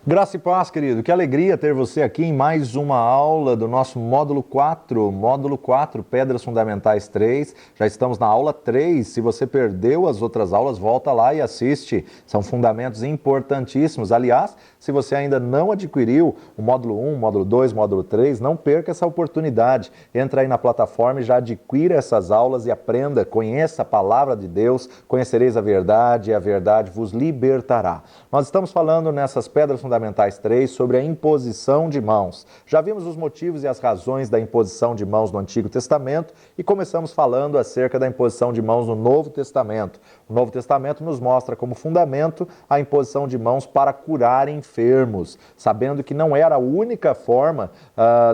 Graça e paz, querido. Que alegria ter você aqui em mais uma aula do nosso módulo 4. Módulo 4, Pedras Fundamentais 3. Já estamos na aula 3. Se você perdeu as outras aulas, volta lá e assiste. São fundamentos importantíssimos. Aliás, se você ainda não adquiriu o módulo 1, módulo 2, módulo 3, não perca essa oportunidade. Entra aí na plataforma e já adquira essas aulas e aprenda, conheça a palavra de Deus, conhecereis a verdade e a verdade vos libertará. Nós estamos falando nessas Pedras Fundamentais 3 sobre a imposição de mãos. Já vimos os motivos e as razões da imposição de mãos no Antigo Testamento e começamos falando acerca da imposição de mãos no Novo Testamento. O Novo Testamento nos mostra como fundamento a imposição de mãos para curar enfermos, sabendo que não era a única forma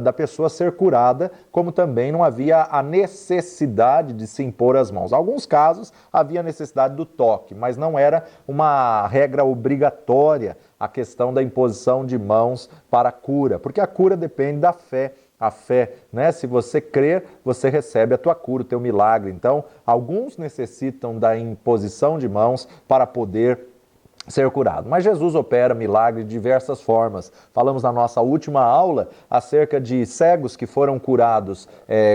da pessoa ser curada, como também não havia a necessidade de se impor as mãos. Em alguns casos havia necessidade do toque, mas não era uma regra obrigatória a questão da imposição de mãos para a cura, porque a cura depende da fé. A fé, né? Se você crer, você recebe a tua cura, o teu milagre. Então, alguns necessitam da imposição de mãos para poder ser curado. Mas Jesus opera milagre de diversas formas. Falamos na nossa última aula acerca de cegos que foram curados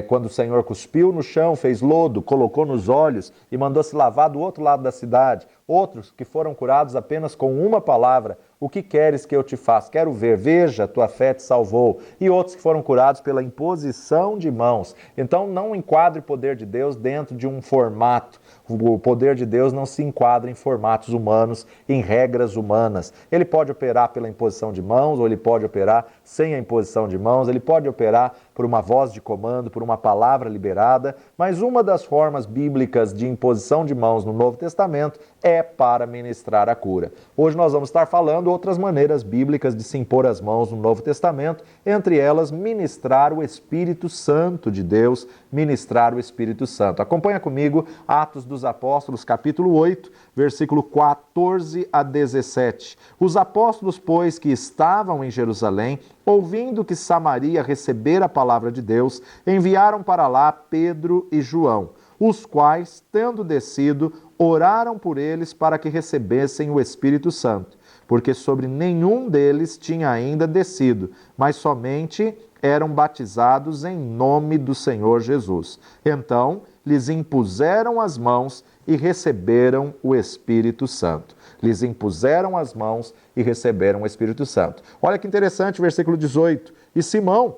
quando o Senhor cuspiu no chão, fez lodo, colocou nos olhos e mandou se lavar do outro lado da cidade. Outros que foram curados apenas com uma palavra: o que queres que eu te faça? Quero ver, veja, tua fé te salvou. E outros que foram curados pela imposição de mãos. Então não enquadre o poder de Deus dentro de um formato. O poder de Deus não se enquadra em formatos humanos, em regras humanas. Ele pode operar pela imposição de mãos, ou ele pode operar sem a imposição de mãos, ele pode operar por uma voz de comando, por uma palavra liberada, mas uma das formas bíblicas de imposição de mãos no Novo Testamento é para ministrar a cura. Hoje nós vamos estar falando outras maneiras bíblicas de se impor as mãos no Novo Testamento, entre elas ministrar o Espírito Santo de Deus, ministrar o Espírito Santo. Acompanha comigo Atos dos Apóstolos, capítulo 8, versículo 14 a 17. Os apóstolos, pois, que estavam em Jerusalém, ouvindo que Samaria recebera a palavra de Deus, enviaram para lá Pedro e João, os quais, tendo descido, oraram por eles para que recebessem o Espírito Santo, porque sobre nenhum deles tinha ainda descido, mas somente eram batizados em nome do Senhor Jesus. Então, lhes impuseram as mãos e receberam o Espírito Santo. Lhes impuseram as mãos e receberam o Espírito Santo. Olha que interessante, versículo 18. E Simão,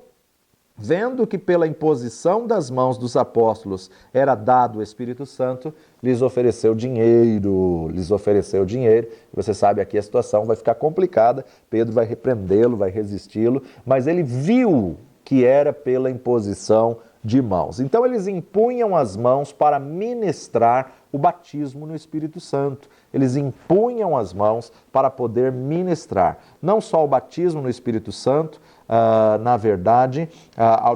vendo que pela imposição das mãos dos apóstolos era dado o Espírito Santo, lhes ofereceu dinheiro. Você sabe, aqui a situação vai ficar complicada, Pedro vai repreendê-lo, vai resisti-lo, mas ele viu que era pela imposição de mãos. Então eles impunham as mãos para ministrar o batismo no Espírito Santo. Eles impunham as mãos para poder ministrar. Não só o batismo no Espírito Santo, na verdade,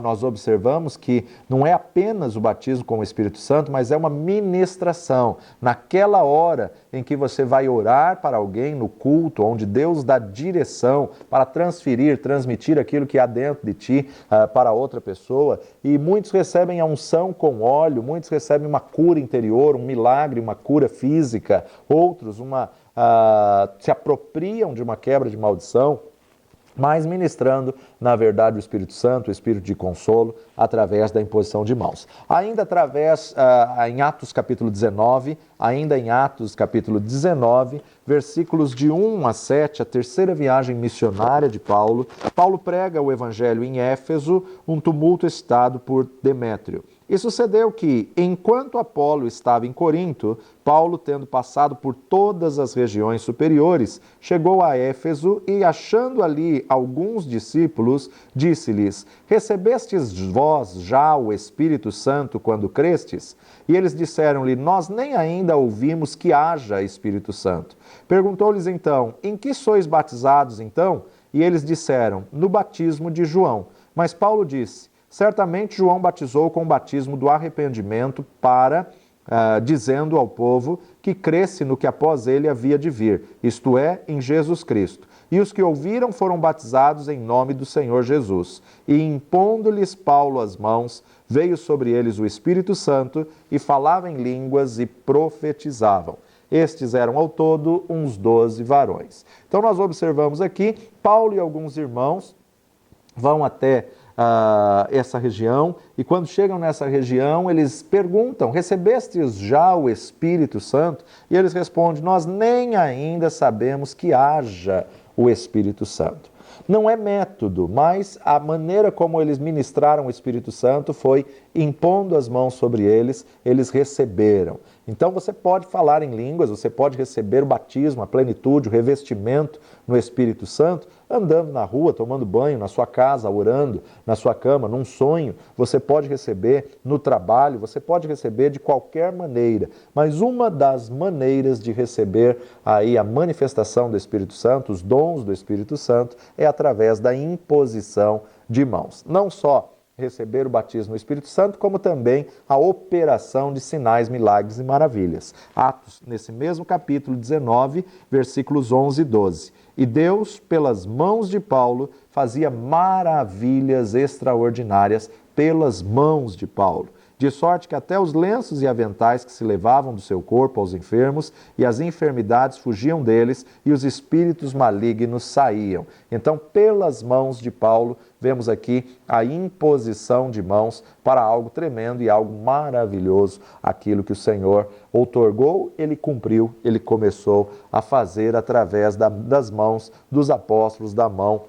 nós observamos que não é apenas o batismo com o Espírito Santo, mas é uma ministração. Naquela hora em que você vai orar para alguém no culto, onde Deus dá direção para transmitir aquilo que há dentro de ti para outra pessoa, e muitos recebem a unção com óleo, muitos recebem uma cura interior, um milagre, uma cura física, outros se apropriam de uma quebra de maldição, mas ministrando, na verdade, o Espírito Santo, o Espírito de consolo, através da imposição de mãos. Ainda em Atos capítulo 19, versículos de 1 a 7, a terceira viagem missionária de Paulo, Paulo prega o evangelho em Éfeso, um tumulto estado por Demétrio. E sucedeu que, enquanto Apolo estava em Corinto, Paulo, tendo passado por todas as regiões superiores, chegou a Éfeso e, achando ali alguns discípulos, disse-lhes: recebestes vós já o Espírito Santo quando crestes? E eles disseram-lhe: nós nem ainda ouvimos que haja Espírito Santo. Perguntou-lhes então: em que sois batizados então? E eles disseram: no batismo de João. Mas Paulo disse: certamente João batizou com o batismo do arrependimento dizendo ao povo que cresce no que após ele havia de vir, isto é, em Jesus Cristo. E os que ouviram foram batizados em nome do Senhor Jesus. E impondo-lhes Paulo as mãos, veio sobre eles o Espírito Santo e falavam em línguas e profetizavam. Estes eram ao todo uns 12 varões. Então nós observamos aqui, Paulo e alguns irmãos vão até essa região, e quando chegam nessa região, eles perguntam: recebestes já o Espírito Santo? E eles respondem: nós nem ainda sabemos que haja o Espírito Santo. Não é método, mas a maneira como eles ministraram o Espírito Santo foi impondo as mãos sobre eles, eles receberam. Então você pode falar em línguas, você pode receber o batismo, a plenitude, o revestimento no Espírito Santo, andando na rua, tomando banho, na sua casa, orando, na sua cama, num sonho. Você pode receber no trabalho, você pode receber de qualquer maneira. Mas uma das maneiras de receber aí a manifestação do Espírito Santo, os dons do Espírito Santo, é através da imposição de mãos. Não só receber o batismo no Espírito Santo, como também a operação de sinais, milagres e maravilhas. Atos, nesse mesmo capítulo 19, versículos 11 e 12. E Deus, pelas mãos de Paulo, fazia maravilhas extraordinárias pelas mãos de Paulo, de sorte que até os lenços e aventais que se levavam do seu corpo aos enfermos, e as enfermidades fugiam deles, e os espíritos malignos saíam. Então, pelas mãos de Paulo, vemos aqui a imposição de mãos para algo tremendo e algo maravilhoso. Aquilo que o Senhor outorgou, ele cumpriu, ele começou a fazer através das mãos dos apóstolos, da mão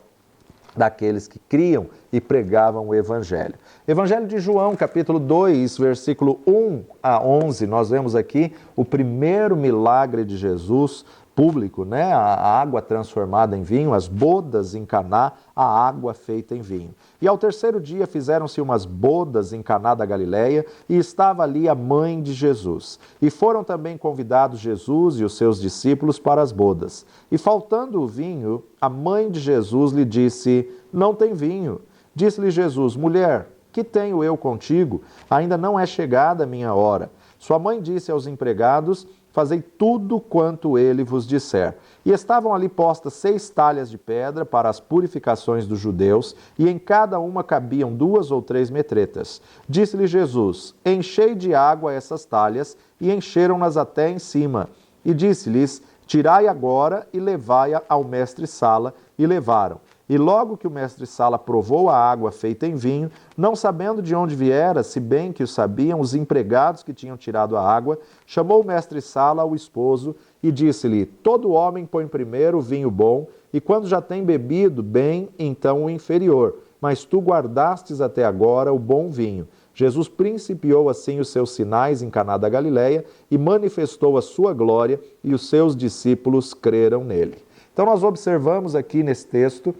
daqueles que criam e pregavam o Evangelho. Evangelho de João, capítulo 2, versículo 1 a 11, nós vemos aqui o primeiro milagre de Jesus público, né? A água transformada em vinho, as bodas em Caná, a água feita em vinho. E ao terceiro dia fizeram-se umas bodas em Caná da Galileia, e estava ali a mãe de Jesus. E foram também convidados Jesus e os seus discípulos para as bodas. E faltando o vinho, a mãe de Jesus lhe disse: não tem vinho. Disse-lhe Jesus: mulher, que tenho eu contigo? Ainda não é chegada a minha hora. Sua mãe disse aos empregados: fazei tudo quanto ele vos disser. E estavam ali postas 6 talhas de pedra para as purificações dos judeus, e em cada uma cabiam 2 ou 3 metretas. Disse-lhe Jesus: enchei de água essas talhas, e encheram-nas até em cima. E disse-lhes: tirai agora e levai-a ao mestre-sala, e levaram. E logo que o mestre-sala provou a água feita em vinho, não sabendo de onde viera, se bem que o sabiam os empregados que tinham tirado a água, chamou o mestre-sala ao esposo e disse-lhe: todo homem põe primeiro o vinho bom, e quando já tem bebido bem, então o inferior. Mas tu guardastes até agora o bom vinho. Jesus principiou assim os seus sinais em Caná da Galileia e manifestou a sua glória, e os seus discípulos creram nele. Então nós observamos aqui nesse texto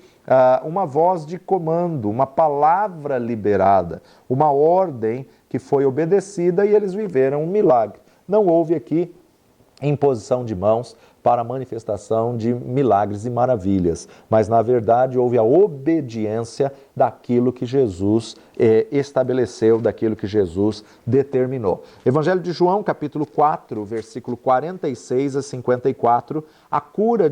uma voz de comando, uma palavra liberada, uma ordem que foi obedecida, e eles viveram um milagre. Não houve aqui imposição de mãos para a manifestação de milagres e maravilhas, mas na verdade houve a obediência daquilo que Jesus estabeleceu, daquilo que Jesus determinou. Evangelho de João, capítulo 4, versículo 46 a 54, a cura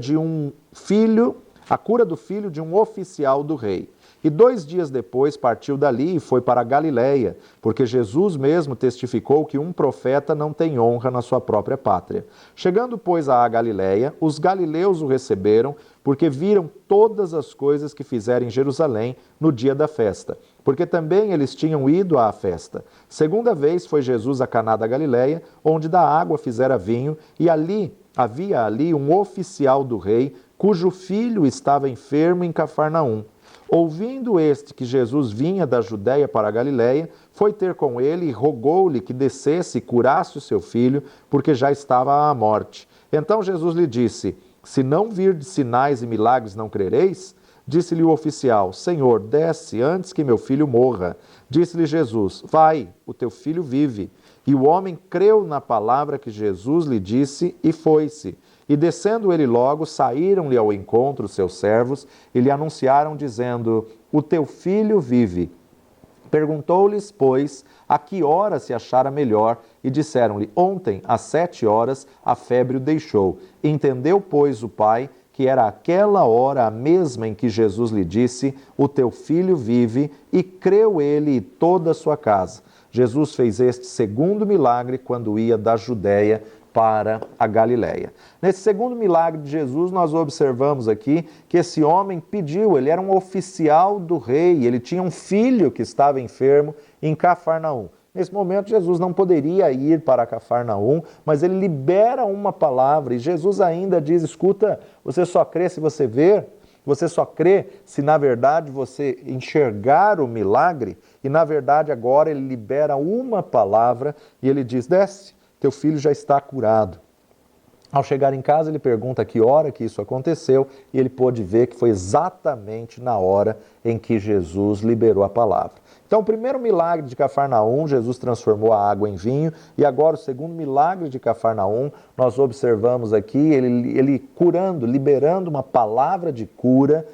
do filho de um oficial do rei. E 2 dias depois partiu dali e foi para a Galileia, porque Jesus mesmo testificou que um profeta não tem honra na sua própria pátria. Chegando, pois, à Galileia, os galileus o receberam, porque viram todas as coisas que fizera em Jerusalém no dia da festa, porque também eles tinham ido à festa. Segunda vez foi Jesus a Caná da Galileia, onde da água fizera vinho, e havia ali um oficial do rei, cujo filho estava enfermo em Cafarnaum. Ouvindo este que Jesus vinha da Judéia para a Galiléia, foi ter com ele e rogou-lhe que descesse e curasse o seu filho, porque já estava à morte. Então Jesus lhe disse: se não virdes sinais e milagres, não crereis? Disse-lhe o oficial: Senhor, desce antes que meu filho morra. Disse-lhe Jesus: vai, o teu filho vive. E o homem creu na palavra que Jesus lhe disse e foi-se. E descendo ele logo, saíram-lhe ao encontro os seus servos e lhe anunciaram, dizendo: o teu filho vive. Perguntou-lhes, pois, a que hora se achara melhor, e disseram-lhe: ontem, às 7 horas, a febre o deixou. Entendeu, pois, o pai que era aquela hora a mesma em que Jesus lhe disse: o teu filho vive, e creu ele e toda a sua casa. Jesus fez este segundo milagre quando ia da Judéia para a Galileia. Nesse segundo milagre de Jesus, nós observamos aqui que esse homem pediu, ele era um oficial do rei, ele tinha um filho que estava enfermo em Cafarnaum. Nesse momento, Jesus não poderia ir para Cafarnaum, mas ele libera uma palavra e Jesus ainda diz, escuta, você só crê se você ver, você só crê se na verdade você enxergar o milagre, e na verdade agora ele libera uma palavra e ele diz, desce, teu filho já está curado. Ao chegar em casa, ele pergunta que hora que isso aconteceu e ele pôde ver que foi exatamente na hora em que Jesus liberou a palavra. Então, o primeiro milagre de Cafarnaum, Jesus transformou a água em vinho, e agora o segundo milagre de Cafarnaum, nós observamos aqui ele curando, liberando uma palavra de cura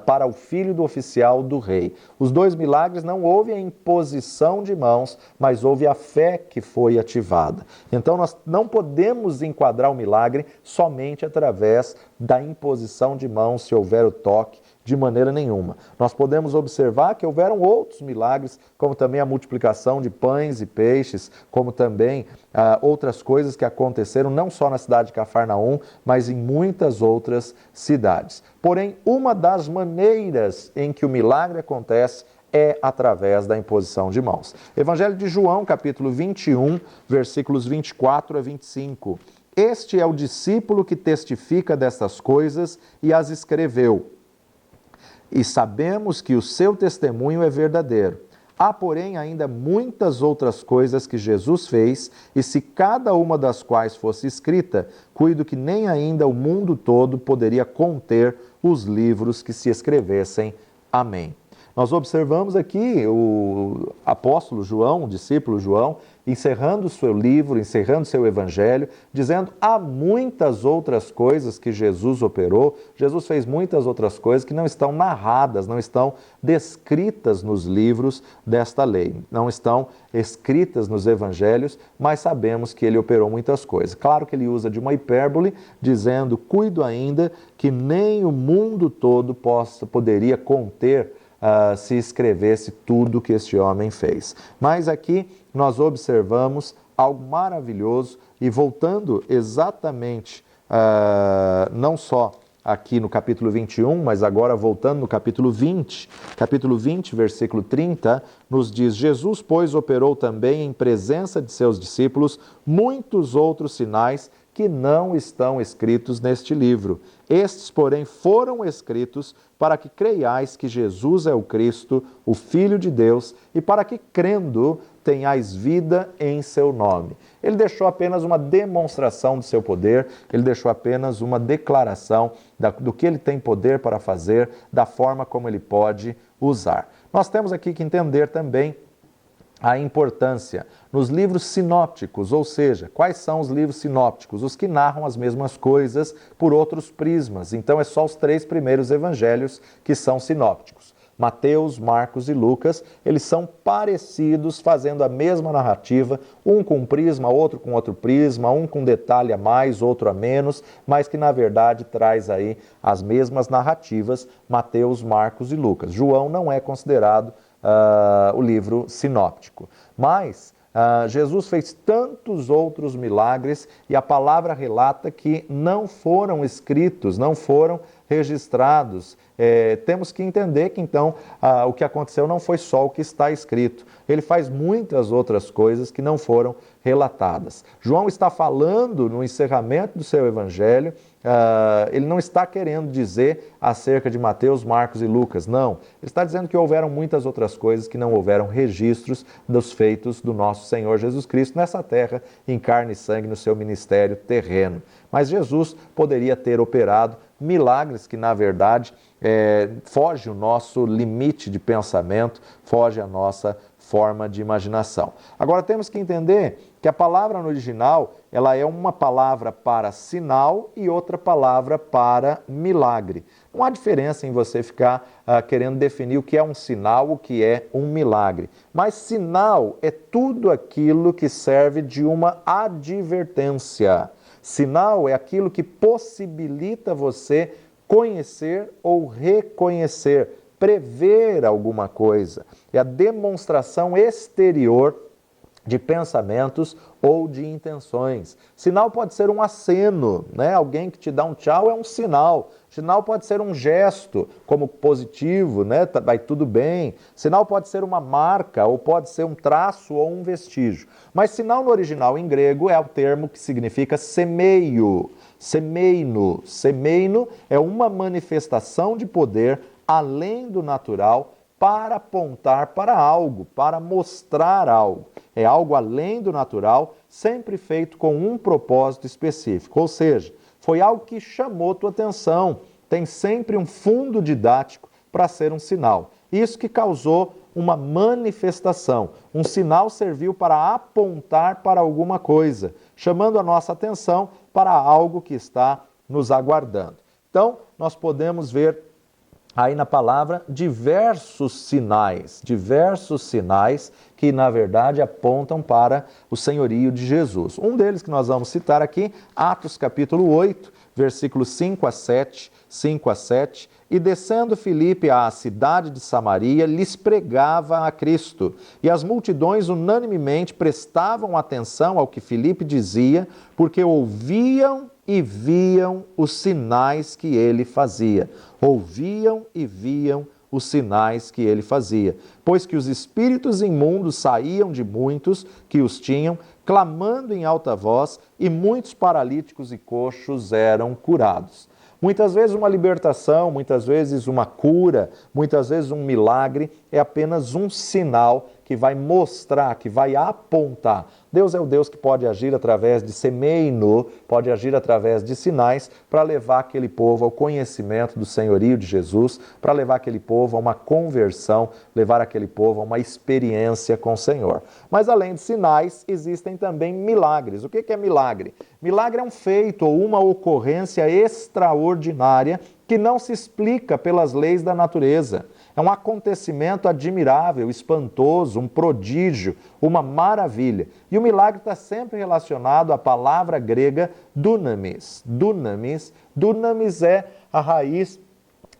para o filho do oficial do rei. Os dois milagres não houve a imposição de mãos, mas houve a fé que foi ativada. Então nós não podemos enquadrar o milagre somente através da imposição de mãos, se houver o toque, de maneira nenhuma. Nós podemos observar que houveram outros milagres, como também a multiplicação de pães e peixes, como também outras coisas que aconteceram não só na cidade de Cafarnaum, mas em muitas outras cidades. Porém, uma das maneiras em que o milagre acontece é através da imposição de mãos. Evangelho de João, capítulo 21, versículos 24 a 25. Este é o discípulo que testifica destas coisas e as escreveu. E sabemos que o seu testemunho é verdadeiro. Há, porém, ainda muitas outras coisas que Jesus fez, e se cada uma das quais fosse escrita, cuido que nem ainda o mundo todo poderia conter os livros que se escrevessem. Amém. Nós observamos aqui o apóstolo João, o discípulo João, encerrando o seu livro, encerrando o seu evangelho, dizendo há muitas outras coisas que Jesus operou. Jesus fez muitas outras coisas que não estão narradas, não estão descritas nos livros desta lei, não estão escritas nos evangelhos, mas sabemos que ele operou muitas coisas. Claro que ele usa de uma hipérbole, dizendo, cuido ainda que nem o mundo todo poderia conter se escrevesse tudo que este homem fez. Mas aqui nós observamos algo maravilhoso e voltando exatamente, não só aqui no capítulo 21, mas agora voltando no capítulo 20, versículo 30, nos diz, Jesus, pois, operou também em presença de seus discípulos muitos outros sinais que não estão escritos neste livro. Estes, porém, foram escritos para que creiais que Jesus é o Cristo, o Filho de Deus, e para que, crendo, tenhais vida em seu nome. Ele deixou apenas uma demonstração do seu poder, ele deixou apenas uma declaração do que ele tem poder para fazer, da forma como ele pode usar. Nós temos aqui que entender também a importância nos livros sinópticos, ou seja, quais são os livros sinópticos? Os que narram as mesmas coisas por outros prismas. Então, é só os 3 primeiros evangelhos que são sinópticos. Mateus, Marcos e Lucas, eles são parecidos, fazendo a mesma narrativa, um com um prisma, outro com outro prisma, um com detalhe a mais, outro a menos, mas que na verdade traz aí as mesmas narrativas, Mateus, Marcos e Lucas. João não é considerado o livro sinóptico. Mas Jesus fez tantos outros milagres e a palavra relata que não foram escritos, não foram registrados. Temos que entender que então o que aconteceu não foi só o que está escrito. Ele faz muitas outras coisas que não foram relatadas. João está falando no encerramento do seu evangelho, ele não está querendo dizer acerca de Mateus, Marcos e Lucas, não. Ele está dizendo que houveram muitas outras coisas que não houveram registros dos feitos do nosso Senhor Jesus Cristo nessa terra, em carne e sangue, no seu ministério terreno. Mas Jesus poderia ter operado milagres que, na verdade, foge o nosso limite de pensamento, foge a nossa forma de imaginação. Agora, temos que entender que a palavra no original, ela é uma palavra para sinal e outra palavra para milagre. Não há diferença em você ficar querendo definir o que é um sinal, o que é um milagre. Mas sinal é tudo aquilo que serve de uma advertência. Sinal é aquilo que possibilita você conhecer ou reconhecer, prever alguma coisa. É a demonstração exterior de pensamentos ou de intenções. Sinal pode ser um aceno, né? Alguém que te dá um tchau é um sinal. Sinal pode ser um gesto, como positivo, né? Vai tudo bem. Sinal pode ser uma marca, ou pode ser um traço ou um vestígio. Mas sinal no original em grego é o termo que significa semeio. Semeino. Semeino é uma manifestação de poder além do natural para apontar para algo, para mostrar algo. É algo além do natural, sempre feito com um propósito específico. Ou seja, foi algo que chamou tua atenção. Tem sempre um fundo didático para ser um sinal. Isso que causou uma manifestação. Um sinal serviu para apontar para alguma coisa, chamando a nossa atenção para algo que está nos aguardando. Então, nós podemos ver aí na palavra diversos sinais que na verdade apontam para o senhorio de Jesus. Um deles que nós vamos citar aqui, Atos capítulo 8, versículos 5 a 7, e descendo Filipe à cidade de Samaria, lhes pregava a Cristo, e as multidões unanimemente prestavam atenção ao que Filipe dizia, porque ouviam e viam os sinais que ele fazia. Ouviam e viam os sinais que ele fazia. Pois que os espíritos imundos saíam de muitos que os tinham, clamando em alta voz, e muitos paralíticos e coxos eram curados. Muitas vezes uma libertação, muitas vezes uma cura, muitas vezes um milagre é apenas um sinal que vai mostrar, que vai apontar. Deus é o Deus que pode agir através de semeino, pode agir através de sinais para levar aquele povo ao conhecimento do senhorio de Jesus, para levar aquele povo a uma conversão, levar aquele povo a uma experiência com o Senhor. Mas além de sinais, existem também milagres. O que é milagre? Milagre é um feito ou uma ocorrência extraordinária que não se explica pelas leis da natureza. É um acontecimento admirável, espantoso, um prodígio, uma maravilha. E o milagre está sempre relacionado à palavra grega dunamis. Dunamis, dunamis é a raiz,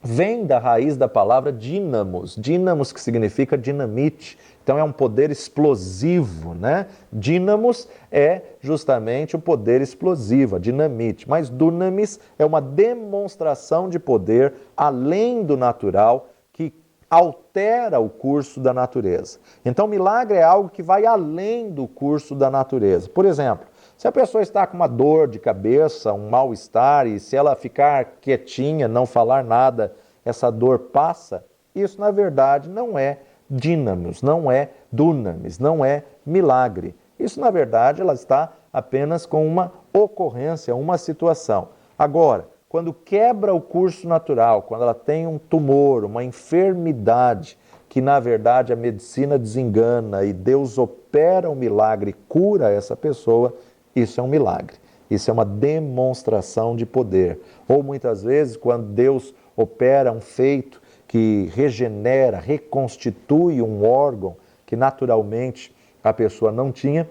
vem da raiz da palavra dínamos. Dínamos que significa dinamite. Então é um poder explosivo, né? Dínamos é justamente o poder explosivo, a dinamite. Mas dunamis é uma demonstração de poder além do natural, que altera o curso da natureza. Então, milagre é algo que vai além do curso da natureza. Por exemplo, se a pessoa está com uma dor de cabeça, um mal-estar, e se ela ficar quietinha, não falar nada, essa dor passa, isso, na verdade, não é dínamos, não é dunamis, não é milagre. Isso, na verdade, ela está apenas com uma ocorrência, uma situação. Agora, quando quebra o curso natural, quando ela tem um tumor, uma enfermidade, que na verdade a medicina desengana e Deus opera um milagre, cura essa pessoa, isso é um milagre. Isso é uma demonstração de poder. Ou muitas vezes, quando Deus opera um feito que regenera, reconstitui um órgão que naturalmente a pessoa não tinha,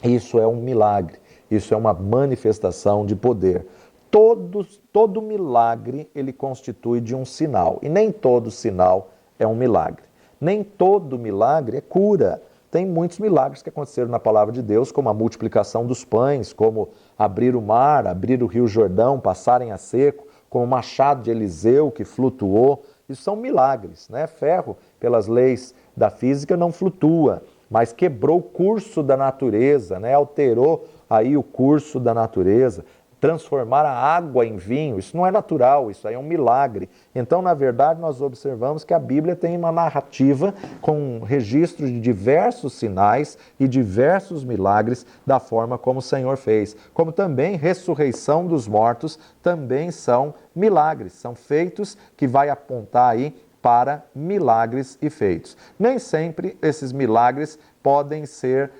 isso é um milagre. Isso é uma manifestação de poder. Todo milagre ele constitui de um sinal, e nem todo sinal é um milagre. Nem todo milagre é cura. Tem muitos milagres que aconteceram na palavra de Deus, como a multiplicação dos pães, como abrir o mar, abrir o rio Jordão, passarem a seco, como o machado de Eliseu que flutuou. Isso são milagres, né? Ferro, pelas leis da física, não flutua, mas quebrou o curso da natureza, né? Alterou aí o curso da natureza. Transformar a água em vinho, isso não é natural, isso aí é um milagre. Então, na verdade, nós observamos que a Bíblia tem uma narrativa com registro de diversos sinais e diversos milagres da forma como o Senhor fez. Como também ressurreição dos mortos também são milagres, são feitos que vai apontar aí para milagres e feitos. Nem sempre esses milagres podem ser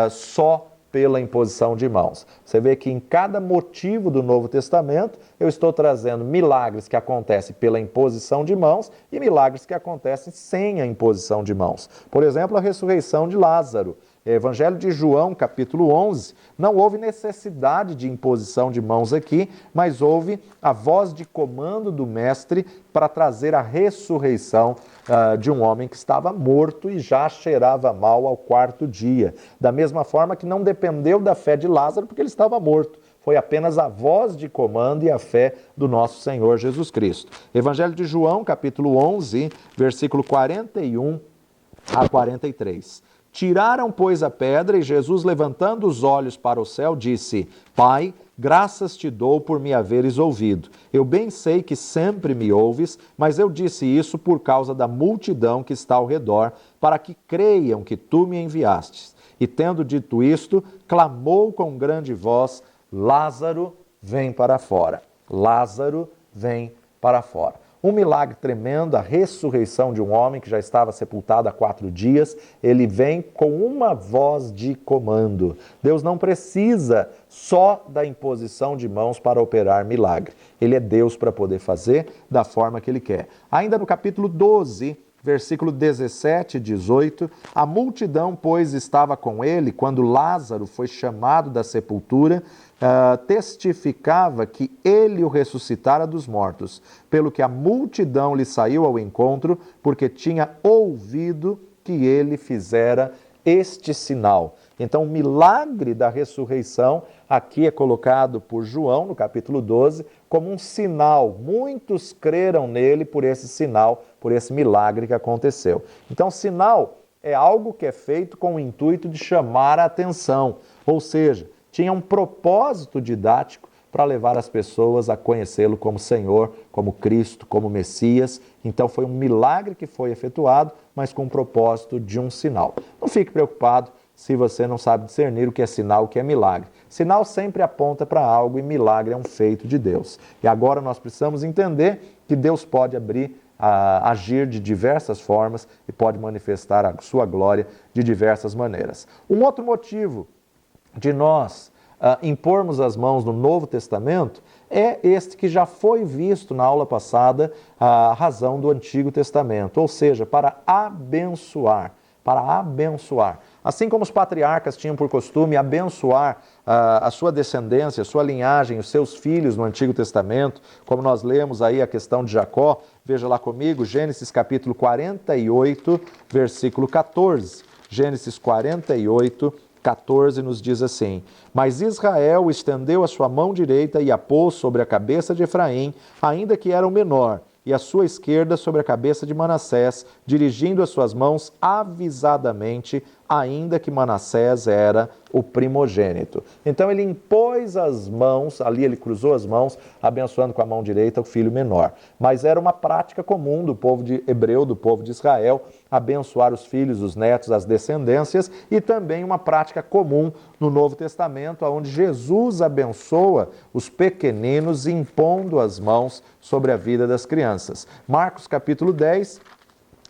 só pela imposição de mãos. Você vê que em cada motivo do Novo Testamento eu estou trazendo milagres que acontecem pela imposição de mãos e milagres que acontecem sem a imposição de mãos. Por exemplo, a ressurreição de Lázaro. Evangelho de João, capítulo 11, não houve necessidade de imposição de mãos aqui, mas houve a voz de comando do Mestre para trazer a ressurreição de um homem que estava morto e já cheirava mal ao quarto dia. Da mesma forma que não dependeu da fé de Lázaro, porque ele estava morto. Foi apenas a voz de comando e a fé do nosso Senhor Jesus Cristo. Evangelho de João, capítulo 11, versículo 41 a 43. Tiraram, pois, a pedra, e Jesus, levantando os olhos para o céu, disse: Pai, graças te dou por me haveres ouvido. Eu bem sei que sempre me ouves, mas eu disse isso por causa da multidão que está ao redor, para que creiam que tu me enviastes. E tendo dito isto, clamou com grande voz: Lázaro, vem para fora. Lázaro, vem para fora. Um milagre tremendo, a ressurreição de um homem que já estava sepultado há 4 dias, ele vem com uma voz de comando. Deus não precisa só da imposição de mãos para operar milagre. Ele é Deus para poder fazer da forma que ele quer. Ainda no capítulo 12, versículo 17 e 18, a multidão, pois, estava com ele quando Lázaro foi chamado da sepultura, testificava que ele o ressuscitara dos mortos, pelo que a multidão lhe saiu ao encontro, porque tinha ouvido que ele fizera este sinal. Então, o milagre da ressurreição aqui é colocado por João, no capítulo 12, como um sinal. Muitos creram nele por esse sinal, por esse milagre que aconteceu. Então, sinal é algo que é feito com o intuito de chamar a atenção, ou seja, tinha um propósito didático para levar as pessoas a conhecê-lo como Senhor, como Cristo, como Messias. Então foi um milagre que foi efetuado, mas com o propósito de um sinal. Não fique preocupado se você não sabe discernir o que é sinal, o que é milagre. Sinal sempre aponta para algo e milagre é um feito de Deus. E agora nós precisamos entender que Deus pode agir de diversas formas e pode manifestar a sua glória de diversas maneiras. Um outro motivo de nós impormos as mãos no Novo Testamento é este que já foi visto na aula passada, a razão do Antigo Testamento, ou seja, para abençoar. Para abençoar. Assim como os patriarcas tinham por costume abençoar a sua descendência, a sua linhagem, os seus filhos no Antigo Testamento, como nós lemos aí a questão de Jacó, veja lá comigo, Gênesis capítulo 48, versículo 14. Gênesis 48, 14 nos diz assim: Mas Israel estendeu a sua mão direita e a pôs sobre a cabeça de Efraim, ainda que era o menor, e a sua esquerda sobre a cabeça de Manassés, dirigindo as suas mãos avisadamente, ainda que Manassés era o primogênito. Então ele impôs as mãos, ali ele cruzou as mãos, abençoando com a mão direita o filho menor. Mas era uma prática comum do povo hebreu, do povo de Israel, abençoar os filhos, os netos, as descendências, e também uma prática comum no Novo Testamento, onde Jesus abençoa os pequeninos impondo as mãos sobre a vida das crianças. Marcos capítulo 10,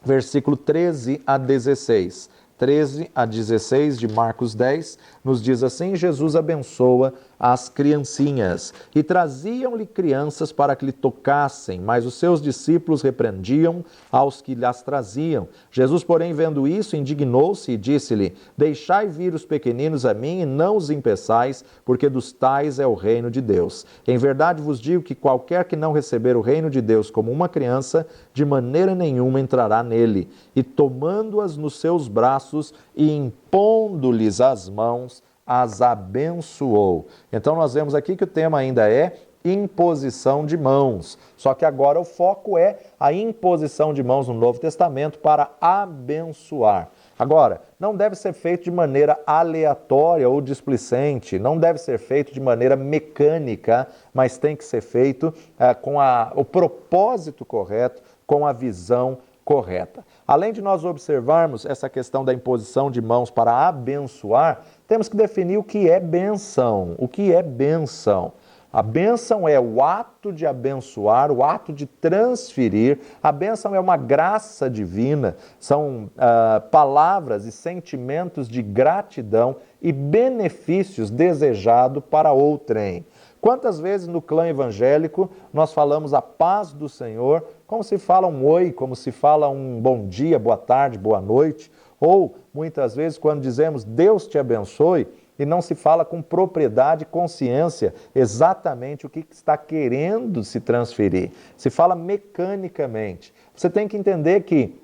versículo 13 a 16. 13 a 16 de Marcos 10, nos diz assim: Jesus abençoa as criancinhas. E traziam-lhe crianças para que lhe tocassem, mas os seus discípulos repreendiam aos que lhes traziam. Jesus, porém, vendo isso, indignou-se e disse-lhe: Deixai vir os pequeninos a mim e não os impeçais, porque dos tais é o reino de Deus. Em verdade vos digo que qualquer que não receber o reino de Deus como uma criança, de maneira nenhuma entrará nele. E tomando-as nos seus braços e impondo-lhes as mãos, as abençoou. Então nós vemos aqui que o tema ainda é imposição de mãos. Só que agora o foco é a imposição de mãos no Novo Testamento para abençoar. Agora, não deve ser feito de maneira aleatória ou displicente, não deve ser feito de maneira mecânica, mas tem que ser feito com o propósito correto, com a visão correta. Além de nós observarmos essa questão da imposição de mãos para abençoar, temos que definir o que é bênção. O que é bênção? A bênção é o ato de abençoar, o ato de transferir. A bênção é uma graça divina, são palavras e sentimentos de gratidão e benefícios desejados para outrem. Quantas vezes no clã evangélico nós falamos a paz do Senhor, como se fala um oi, como se fala um bom dia, boa tarde, boa noite, Ou, muitas vezes, quando dizemos Deus te abençoe, e não se fala com propriedade e consciência exatamente o que está querendo se transferir. Se fala mecanicamente. Você tem que entender que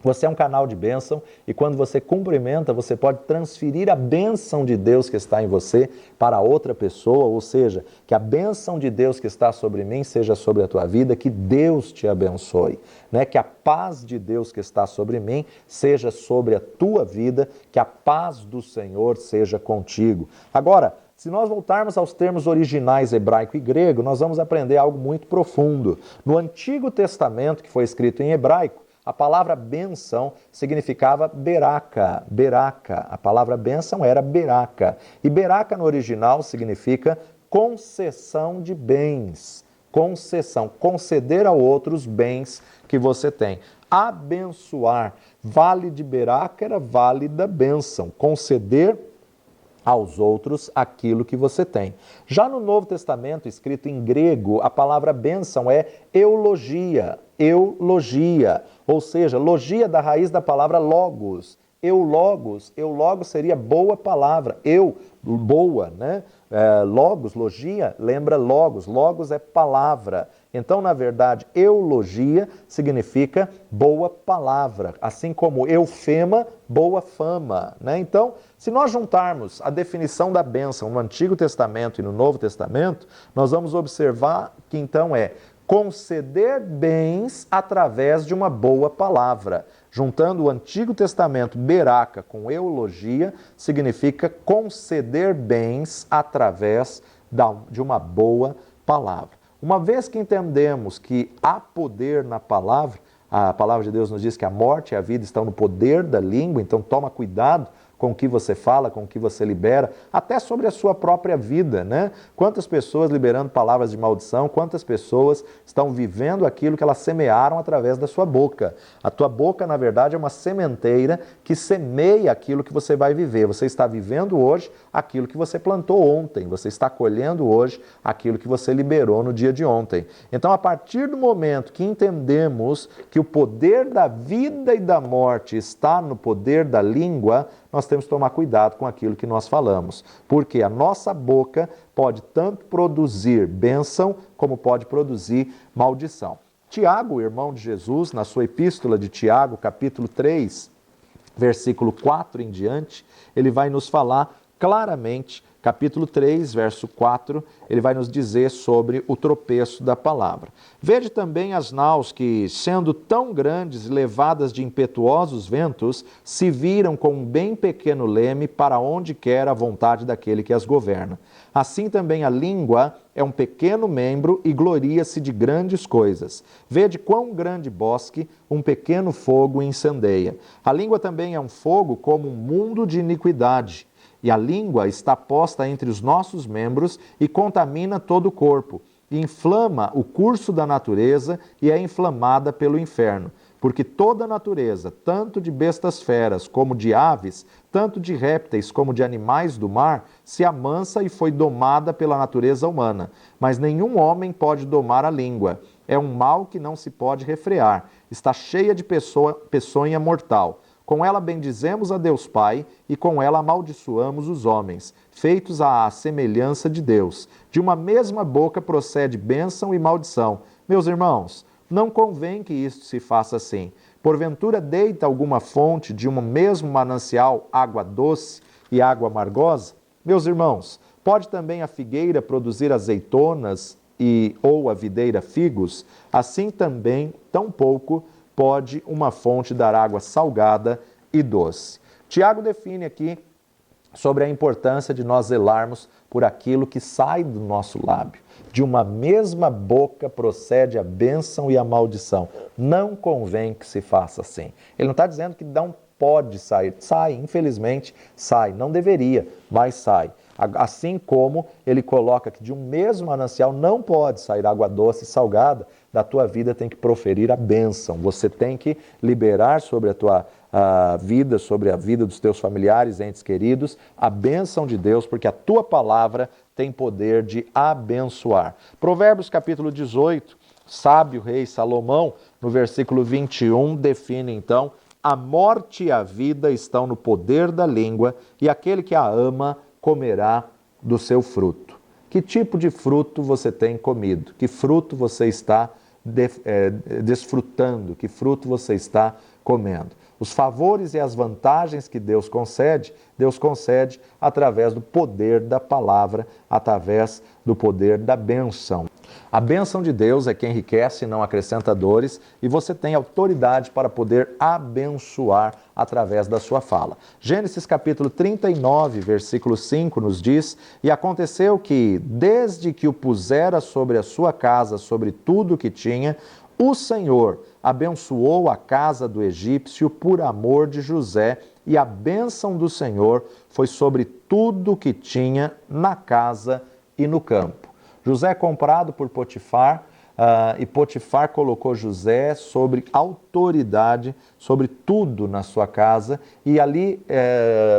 você é um canal de bênção e quando você cumprimenta, você pode transferir a bênção de Deus que está em você para outra pessoa, ou seja, que a bênção de Deus que está sobre mim seja sobre a tua vida, que Deus te abençoe, né? Que a paz de Deus que está sobre mim seja sobre a tua vida, que a paz do Senhor seja contigo. Agora, se nós voltarmos aos termos originais hebraico e grego, nós vamos aprender algo muito profundo. No Antigo Testamento, que foi escrito em hebraico, a palavra bênção significava beraca, beraca. A palavra bênção era beraca. E beraca no original significa concessão de bens. Concessão, conceder ao outro os bens que você tem. Abençoar, vale de beraca era vale da bênção. Conceder aos outros aquilo que você tem. Já no Novo Testamento, escrito em grego, a palavra bênção é eulogia, eulogia, ou seja, logia da raiz da palavra logos. Eulogos seria boa palavra, boa, né? Logos, logia, lembra logos, logos é palavra. Então, na verdade, eulogia significa boa palavra, assim como eufema, boa fama, né? Então, se nós juntarmos a definição da bênção no Antigo Testamento e no Novo Testamento, nós vamos observar que então é conceder bens através de uma boa palavra. Juntando o Antigo Testamento, beraca, com eulogia, significa conceder bens através de uma boa palavra. Uma vez que entendemos que há poder na palavra, a palavra de Deus nos diz que a morte e a vida estão no poder da língua, então toma cuidado com o que você fala, com o que você libera, até sobre a sua própria vida, né? Quantas pessoas liberando palavras de maldição, quantas pessoas estão vivendo aquilo que elas semearam através da sua boca. A tua boca, na verdade, é uma sementeira que semeia aquilo que você vai viver. Você está vivendo hoje aquilo que você plantou ontem, você está colhendo hoje aquilo que você liberou no dia de ontem. Então, a partir do momento que entendemos que o poder da vida e da morte está no poder da língua, nós temos que tomar cuidado com aquilo que nós falamos, porque a nossa boca pode tanto produzir bênção, como pode produzir maldição. Tiago, irmão de Jesus, na sua epístola de Tiago, capítulo 3, versículo 4 em diante, ele vai nos falar claramente, capítulo 3, verso 4, ele vai nos dizer sobre o tropeço da palavra. Vede também as naus que, sendo tão grandes e levadas de impetuosos ventos, se viram com um bem pequeno leme para onde quer a vontade daquele que as governa. Assim também a língua é um pequeno membro e gloria-se de grandes coisas. Vede quão grande bosque um pequeno fogo incendeia. A língua também é um fogo como um mundo de iniquidade. E a língua está posta entre os nossos membros e contamina todo o corpo, e inflama o curso da natureza e é inflamada pelo inferno. Porque toda a natureza, tanto de bestas feras como de aves, tanto de répteis como de animais do mar, se amansa e foi domada pela natureza humana. Mas nenhum homem pode domar a língua. É um mal que não se pode refrear. Está cheia de peçonha mortal. Com ela bendizemos a Deus Pai e com ela amaldiçoamos os homens, feitos à semelhança de Deus. De uma mesma boca procede bênção e maldição. Meus irmãos, não convém que isto se faça assim. Porventura deita alguma fonte de um mesmo manancial água doce e água amargosa? Meus irmãos, pode também a figueira produzir azeitonas ou a videira figos? Assim também, tampouco, pode uma fonte dar água salgada e doce. Tiago define aqui sobre a importância de nós zelarmos por aquilo que sai do nosso lábio. De uma mesma boca procede a bênção e a maldição. Não convém que se faça assim. Ele não está dizendo que não pode sair. Sai, infelizmente, sai. Não deveria, mas sai. Assim como ele coloca que de um mesmo manancial não pode sair água doce e salgada, da tua vida tem que proferir a bênção. Você tem que liberar sobre a tua vida, sobre a vida dos teus familiares, entes queridos, a bênção de Deus, porque a tua palavra tem poder de abençoar. Provérbios capítulo 18, sábio rei Salomão, no versículo 21, define então A morte e a vida estão no poder da língua, e aquele que a ama comerá do seu fruto. Que tipo de fruto você tem comido? Que fruto você está desfrutando? Que fruto você está comendo? Os favores e as vantagens que Deus concede através do poder da palavra, através do poder da bênção. A bênção de Deus é que enriquece e não acrescenta dores, e você tem autoridade para poder abençoar através da sua fala. Gênesis capítulo 39, versículo 5 nos diz: E aconteceu que, desde que o pusera sobre a sua casa, sobre tudo o que tinha, o Senhor abençoou a casa do egípcio por amor de José, e a bênção do Senhor foi sobre tudo o que tinha na casa e no campo. José é comprado por Potifar, e Potifar colocou José sobre autoridade, sobre tudo na sua casa, e ali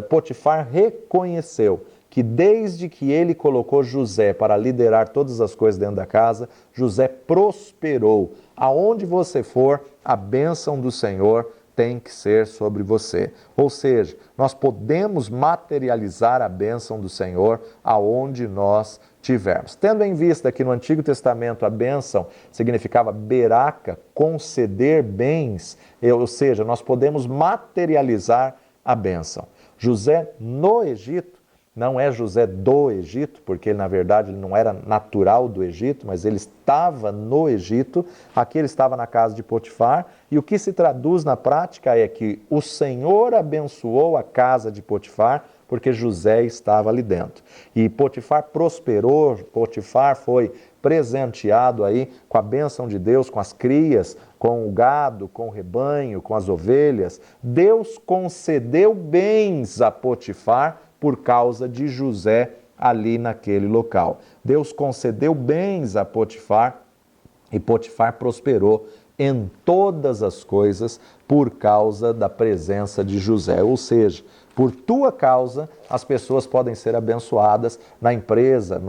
Potifar reconheceu que desde que ele colocou José para liderar todas as coisas dentro da casa, José prosperou. Aonde você for, a bênção do Senhor tem que ser sobre você. Ou seja, nós podemos materializar a bênção do Senhor aonde nós tivermos. Tendo em vista que no Antigo Testamento a bênção significava beraca, conceder bens, ou seja, nós podemos materializar a bênção. José no Egito, não é José do Egito, porque ele, na verdade, ele não era natural do Egito, mas ele estava no Egito. Aqui ele estava na casa de Potifar, e o que se traduz na prática é que o Senhor abençoou a casa de Potifar, porque José estava ali dentro. E Potifar prosperou, Potifar foi presenteado aí com a bênção de Deus, com as crias, com o gado, com o rebanho, com as ovelhas. Deus concedeu bens a Potifar por causa de José ali naquele local. Deus concedeu bens a Potifar, e Potifar prosperou em todas as coisas por causa da presença de José. Ou seja, por tua causa, as pessoas podem ser abençoadas na empresa,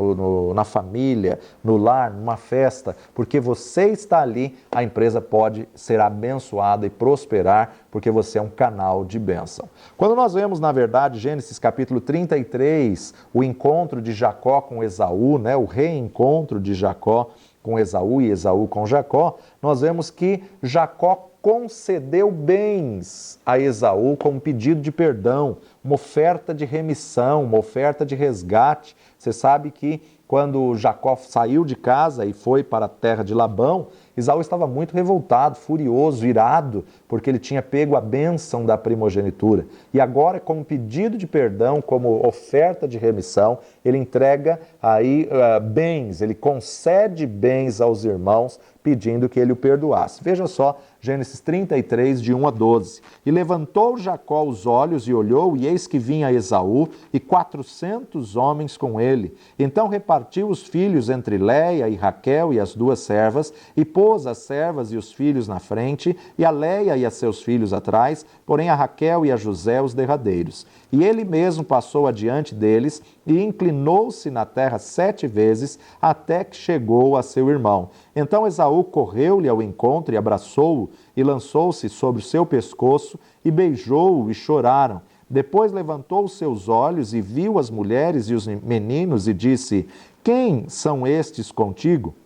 na família, no lar, numa festa, porque você está ali, a empresa pode ser abençoada e prosperar, porque você é um canal de bênção. Quando nós vemos, na verdade, Gênesis capítulo 33, o encontro de Jacó com Esaú, né, o reencontro de Jacó com Esaú e Esaú com Jacó, nós vemos que Jacó concedeu bens a Esaú como pedido de perdão, uma oferta de remissão, uma oferta de resgate. Você sabe que quando Jacó saiu de casa e foi para a terra de Labão, Esaú estava muito revoltado, furioso, irado, porque ele tinha pego a bênção da primogenitura. E agora, como pedido de perdão, como oferta de remissão, ele entrega aí bens, ele concede bens aos irmãos, pedindo que ele o perdoasse. Veja só, Gênesis 33, de 1 a 12. E levantou Jacó os olhos e olhou, e eis que vinha Esaú, e 400 homens com ele. Então repartiu os filhos entre Léia e Raquel e as duas servas, e pôs as servas e os filhos na frente, e a Léia e a seus filhos atrás, porém a Raquel e a José os derradeiros. E ele mesmo passou adiante deles, e inclinou-se na terra 7 vezes, até que chegou a seu irmão. Então Esaú correu-lhe ao encontro e abraçou-o, e lançou-se sobre o seu pescoço, e beijou-o, e choraram. Depois levantou os seus olhos e viu as mulheres e os meninos, e disse: Quem são estes contigo?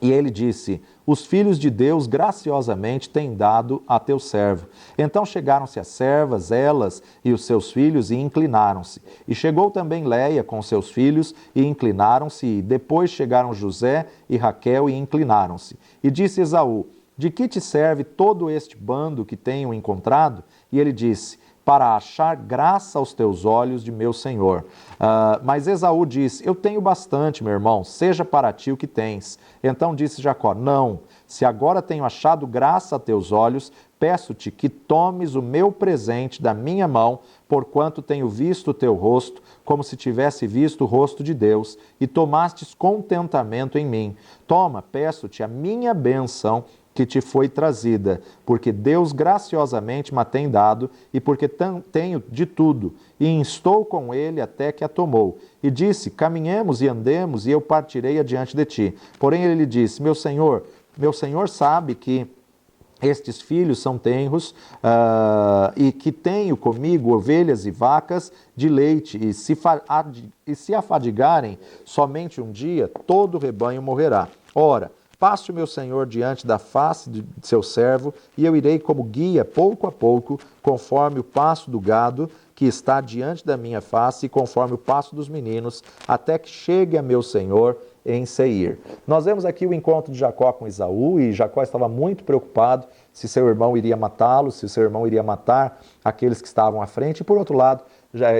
E ele disse: Os filhos de Deus graciosamente têm dado a teu servo. Então chegaram-se as servas, elas e os seus filhos, e inclinaram-se. E chegou também Léia com seus filhos, e inclinaram-se. E depois chegaram José e Raquel, e inclinaram-se. E disse Esaú: De que te serve todo este bando que tenho encontrado? E ele disse: Para achar graça aos teus olhos de meu senhor. Mas Esaú disse: Eu tenho bastante, meu irmão, seja para ti o que tens. Então disse Jacó: Não, se agora tenho achado graça a teus olhos, peço-te que tomes o meu presente da minha mão, porquanto tenho visto o teu rosto, como se tivesse visto o rosto de Deus, e tomastes contentamento em mim. Toma, peço-te, a minha bênção que te foi trazida, porque Deus graciosamente me tem dado, e porque tenho de tudo, e instou com ele até que a tomou. E disse: Caminhemos e andemos, e eu partirei adiante de ti. Porém ele lhe disse: Meu senhor sabe que estes filhos são tenros, e que tenho comigo ovelhas e vacas de leite, e se afadigarem somente um dia, todo o rebanho morrerá. Ora, passe o meu senhor diante da face de seu servo, e eu irei como guia, pouco a pouco, conforme o passo do gado que está diante da minha face, e conforme o passo dos meninos, até que chegue a meu senhor em Seir. Nós vemos aqui o encontro de Jacó com Esaú, e Jacó estava muito preocupado se seu irmão iria matá-lo, se seu irmão iria matar aqueles que estavam à frente, e por outro lado,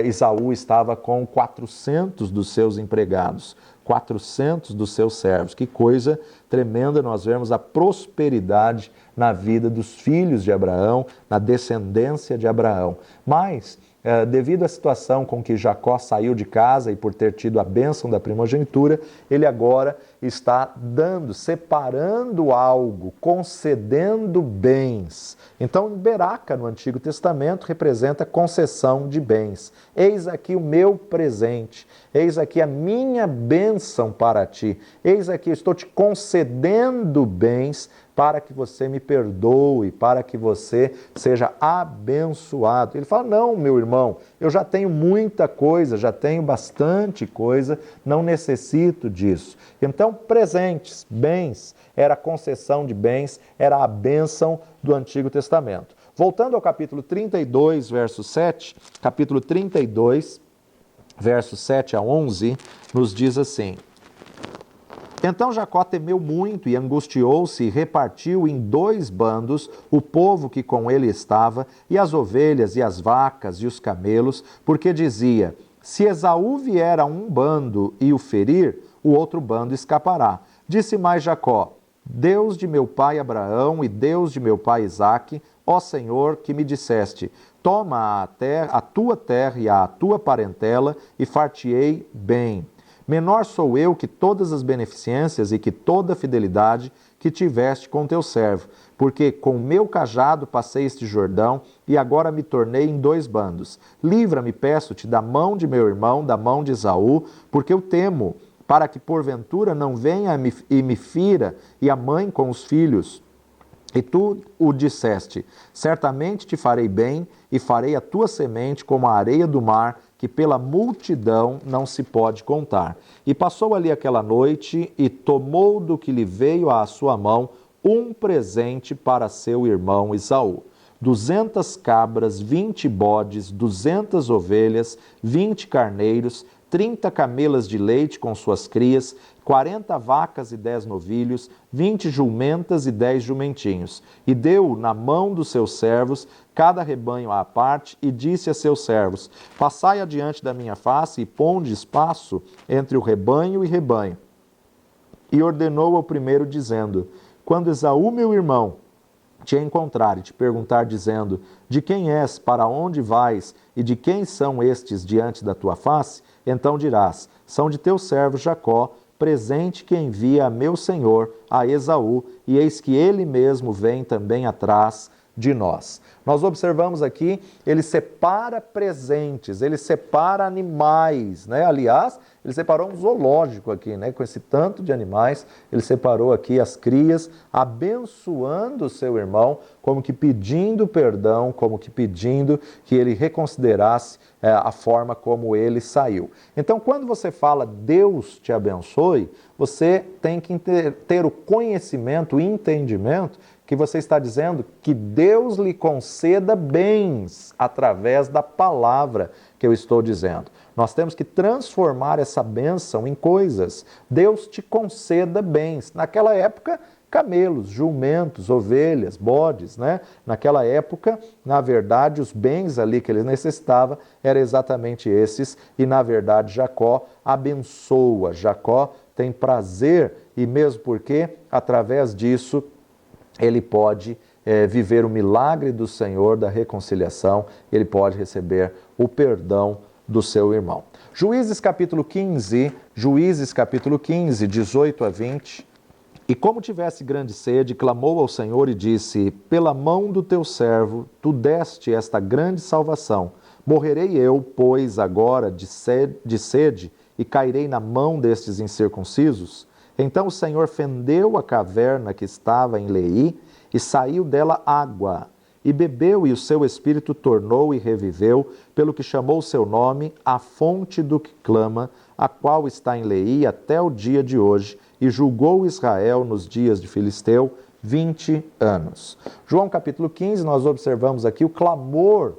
Esaú estava com 400 dos seus empregados, 400 dos seus servos. Que coisa tremenda nós vemos a prosperidade na vida dos filhos de Abraão, na descendência de Abraão. Mas, devido à situação com que Jacó saiu de casa e por ter tido a bênção da primogenitura, ele agora está separando algo, concedendo bens. Então, Beraca, no Antigo Testamento, representa concessão de bens. Eis aqui o meu presente, eis aqui a minha bênção para ti, eis aqui, eu estou te concedendo bens para que você me perdoe, para que você seja abençoado. Ele fala, não, meu irmão, eu já tenho muita coisa, já tenho bastante coisa, não necessito disso. Então, presentes, bens, era a concessão de bens, era a bênção do Antigo Testamento. Voltando ao capítulo 32, verso 7, capítulo 32, versos 7 a 11, nos diz assim: Então Jacó temeu muito e angustiou-se e repartiu em 2 bandos o povo que com ele estava, e as ovelhas e as vacas e os camelos, porque dizia, se Esaú vier a um bando e o ferir, o outro bando escapará. Disse mais Jacó, Deus de meu pai Abraão e Deus de meu pai Isaque, ó Senhor, que me disseste, toma a tua terra e a tua parentela e far-te-ei bem. Menor sou eu que todas as beneficências e que toda a fidelidade que tiveste com teu servo, porque com meu cajado passei este Jordão e agora me tornei em 2 bandos. Livra-me, peço-te, da mão de meu irmão, da mão de Esaú, porque eu temo, para que porventura não venha e me fira e a mãe com os filhos. E tu o disseste, certamente te farei bem e farei a tua semente como a areia do mar, que pela multidão não se pode contar. E passou ali aquela noite e tomou do que lhe veio à sua mão um presente para seu irmão Esaú. 200 cabras, 20 bodes, 200 ovelhas, 20 carneiros, 30 camelas de leite com suas crias, 40 vacas e 10 novilhos, 20 jumentas e 10 jumentinhos. E deu na mão dos seus servos cada rebanho à parte, e disse a seus servos, passai adiante da minha face e ponde espaço entre o rebanho e rebanho. E ordenou ao primeiro, dizendo, quando Esaú, meu irmão, te encontrar e te perguntar, dizendo, de quem és, para onde vais, e de quem são estes diante da tua face, então dirás, são de teu servo Jacó, presente que envia a meu senhor, a Esaú, e eis que ele mesmo vem também atrás de nós. Nós observamos aqui, ele separa presentes, ele separa animais, né? Aliás, ele separou um zoológico aqui, né? Com esse tanto de animais, ele separou aqui as crias, abençoando o seu irmão, como que pedindo perdão, como que pedindo que ele reconsiderasse a forma como ele saiu. Então, quando você fala Deus te abençoe, você tem que ter o conhecimento, o entendimento que você está dizendo que Deus lhe conceda bens através da palavra que eu estou dizendo. Nós temos que transformar essa bênção em coisas. Deus te conceda bens. Naquela época, camelos, jumentos, ovelhas, bodes, né? Naquela época, na verdade, os bens ali que ele necessitava eram exatamente esses. E, na verdade, Jacó abençoa. Jacó tem prazer e mesmo porque, através disso, ele pode viver o milagre do Senhor, da reconciliação, ele pode receber o perdão do seu irmão. Juízes capítulo 15, 18 a 20. E como tivesse grande sede, clamou ao Senhor e disse, pela mão do teu servo, tu deste esta grande salvação. Morrerei eu, pois, agora de sede e cairei na mão destes incircuncisos? Então o Senhor fendeu a caverna que estava em Leí, e saiu dela água. E bebeu, e o seu espírito tornou e reviveu, pelo que chamou o seu nome, a fonte do que clama, a qual está em Leí até o dia de hoje, e julgou Israel nos dias de Filisteu 20 anos. João capítulo 15, nós observamos aqui o clamor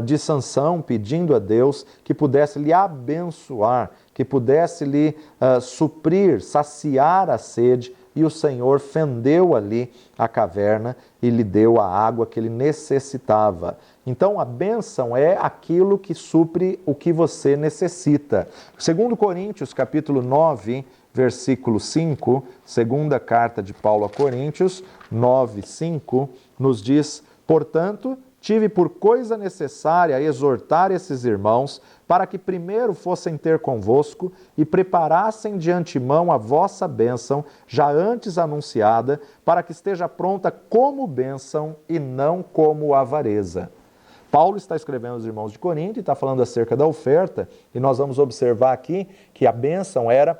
de Sansão pedindo a Deus que pudesse lhe abençoar, que pudesse lhe suprir, saciar a sede, e o Senhor fendeu ali a caverna e lhe deu a água que ele necessitava. Então a bênção é aquilo que supre o que você necessita. Segundo Coríntios, capítulo 9, versículo 5, segunda carta de Paulo a Coríntios, 9, 5, nos diz: portanto, tive por coisa necessária exortar esses irmãos, para que primeiro fossem ter convosco e preparassem de antemão a vossa bênção, já antes anunciada, para que esteja pronta como bênção e não como avareza. Paulo está escrevendo aos irmãos de Corinto e está falando acerca da oferta, e nós vamos observar aqui que a bênção era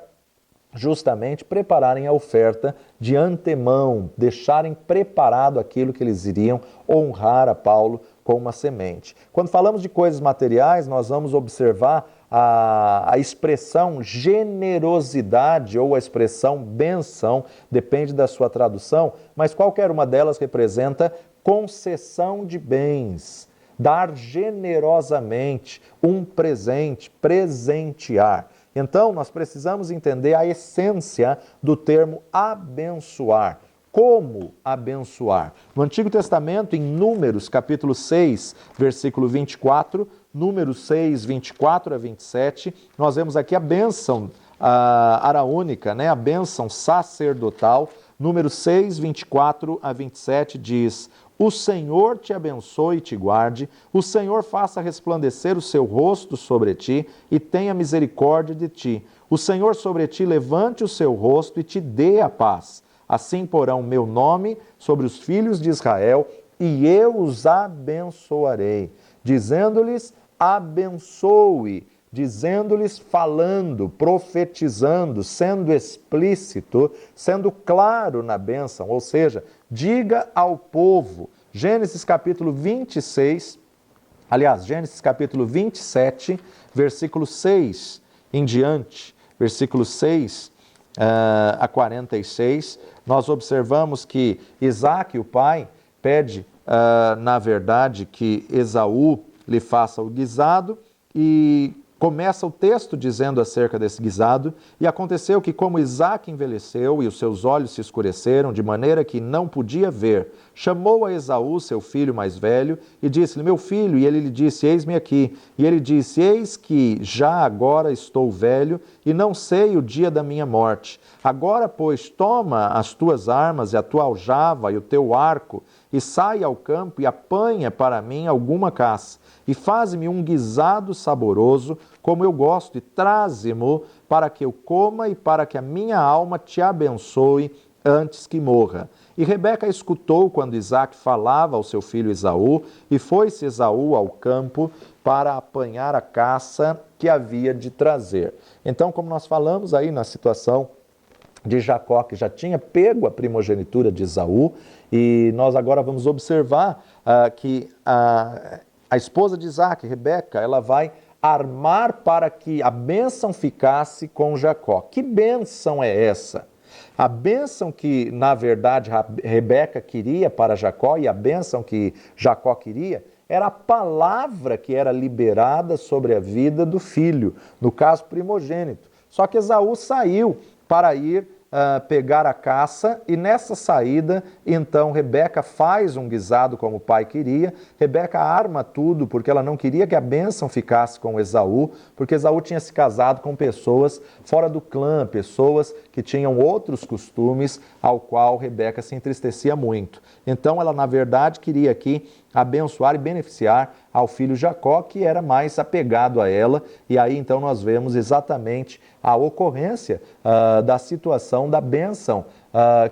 justamente prepararem a oferta de antemão, deixarem preparado aquilo que eles iriam honrar a Paulo com uma semente. Quando falamos de coisas materiais, nós vamos observar a expressão generosidade ou a expressão benção, depende da sua tradução, mas qualquer uma delas representa concessão de bens, dar generosamente, um presente, presentear. Então, nós precisamos entender a essência do termo abençoar. Como abençoar? No Antigo Testamento, em Números, capítulo 6, versículo 24, Números 6, 24 a 27, nós vemos aqui a bênção araônica, né? A bênção sacerdotal. Números 6, 24 a 27 diz: o Senhor te abençoe e te guarde, o Senhor faça resplandecer o seu rosto sobre ti e tenha misericórdia de ti. O Senhor sobre ti levante o seu rosto e te dê a paz. Assim porão meu nome sobre os filhos de Israel e eu os abençoarei, dizendo-lhes abençoe, dizendo-lhes, falando, profetizando, sendo explícito, sendo claro na bênção, ou seja, diga ao povo. Gênesis capítulo 26, Gênesis capítulo 27, versículo 6 em diante, versículo 6 a 46, nós observamos que Isaque, o pai, pede, na verdade, que Esaú lhe faça o guisado, e começa o texto dizendo acerca desse guisado: e aconteceu que, como Isaque envelheceu e os seus olhos se escureceram, de maneira que não podia ver, chamou a Esaú, seu filho mais velho, e disse-lhe: meu filho. E ele lhe disse: eis-me aqui. E ele disse: eis que já agora estou velho e não sei o dia da minha morte. Agora, pois, toma as tuas armas e a tua aljava e o teu arco, e sai ao campo e apanha para mim alguma caça, e faze-me um guisado saboroso, como eu gosto, e traze-mo para que eu coma e para que a minha alma te abençoe antes que morra. E Rebeca escutou quando Isaque falava ao seu filho Esaú, e foi-se Esaú ao campo para apanhar a caça que havia de trazer. Então, como nós falamos aí na situação de Jacó, que já tinha pego a primogenitura de Esaú, e nós agora vamos observar que a esposa de Isaque, Rebeca, ela vai armar para que a bênção ficasse com Jacó. Que bênção é essa? A bênção que, na verdade, Rebeca queria para Jacó e a bênção que Jacó queria era a palavra que era liberada sobre a vida do filho, no caso primogênito. Só que Esaú saiu para ir pegar a caça, e nessa saída, então, Rebeca faz um guisado como o pai queria. Rebeca arma tudo, porque ela não queria que a bênção ficasse com Esaú, porque Esaú tinha se casado com pessoas fora do clã, pessoas que tinham outros costumes, ao qual Rebeca se entristecia muito. Então, ela, na verdade, queria aqui abençoar e beneficiar ao filho Jacó, que era mais apegado a ela, e aí então nós vemos exatamente a ocorrência da situação da bênção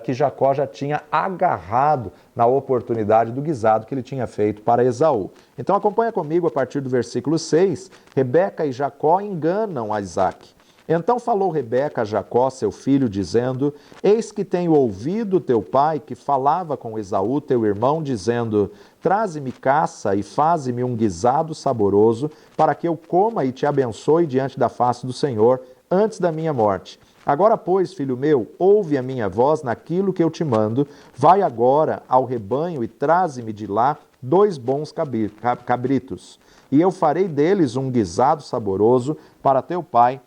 que Jacó já tinha agarrado na oportunidade do guisado que ele tinha feito para Esaú. Então acompanha comigo a partir do versículo 6, Rebeca e Jacó enganam a Isaque. Então falou Rebeca a Jacó, seu filho, dizendo: Eis que tenho ouvido teu pai, que falava com Esaú, teu irmão, dizendo: Traze-me caça e faze-me um guisado saboroso, para que eu coma e te abençoe diante da face do Senhor, antes da minha morte. Agora, pois, filho meu, ouve a minha voz naquilo que eu te mando. Vai agora ao rebanho e traze-me de lá 2 bons cabritos. E eu farei deles um guisado saboroso para teu pai,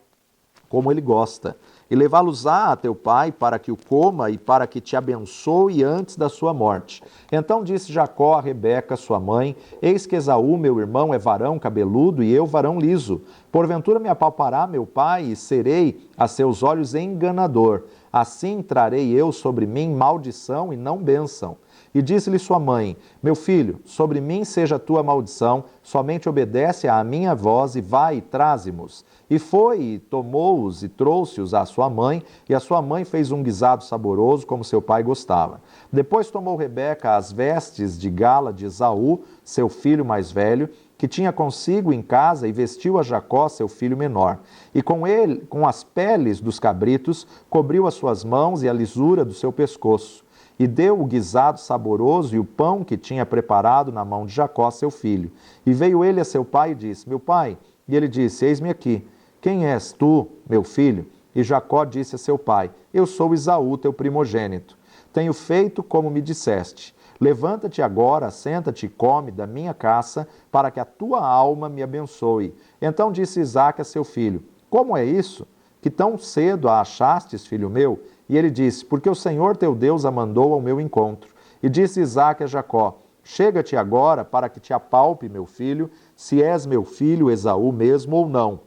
como ele gosta, e levá-los-á a teu pai para que o coma e para que te abençoe antes da sua morte. Então disse Jacó a Rebeca, sua mãe: Eis que Esaú, meu irmão, é varão cabeludo e eu varão liso. Porventura me apalpará meu pai e serei a seus olhos enganador. Assim trarei eu sobre mim maldição e não bênção. E disse-lhe sua mãe: Meu filho, sobre mim seja a tua maldição, somente obedece à minha voz e vai e traze-mos. E foi, e tomou-os e trouxe-os à sua mãe, e a sua mãe fez um guisado saboroso, como seu pai gostava. Depois tomou Rebeca as vestes de gala de Esaú, seu filho mais velho, que tinha consigo em casa, e vestiu a Jacó, seu filho menor. E com as peles dos cabritos, cobriu as suas mãos e a lisura do seu pescoço. E deu o guisado saboroso e o pão que tinha preparado na mão de Jacó, seu filho. E veio ele a seu pai e disse: Meu pai. E ele disse: Eis-me aqui. Quem és tu, meu filho? E Jacó disse a seu pai: Eu sou Esaú, teu primogênito. Tenho feito como me disseste. Levanta-te agora, senta-te e come da minha caça, para que a tua alma me abençoe. Então disse Isaque a seu filho: Como é isso? Que tão cedo a achastes, filho meu? E ele disse: Porque o Senhor teu Deus a mandou ao meu encontro. E disse Isaque a Jacó: Chega-te agora para que te apalpe, meu filho, se és meu filho Esaú mesmo ou não.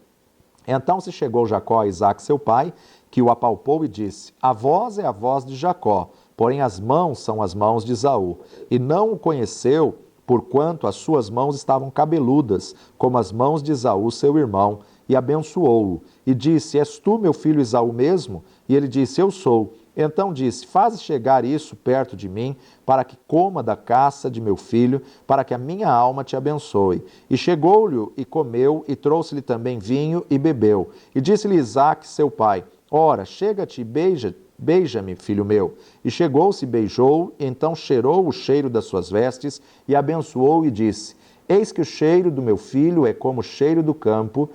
Então se chegou Jacó a Isaque seu pai, que o apalpou e disse: A voz é a voz de Jacó, porém as mãos são as mãos de Esaú. E não o conheceu, porquanto as suas mãos estavam cabeludas, como as mãos de Esaú seu irmão, e abençoou-o. E disse: És tu meu filho Esaú mesmo? E ele disse: Eu sou. Então disse: Faze chegar isso perto de mim, para que coma da caça de meu filho, para que a minha alma te abençoe. E chegou-lhe e comeu, e trouxe-lhe também vinho e bebeu. E disse-lhe Isaque, seu pai: Ora, chega-te e beija-me, filho meu. E chegou-se e beijou, e então cheirou o cheiro das suas vestes, e abençoou e disse: Eis que o cheiro do meu filho é como o cheiro do campo,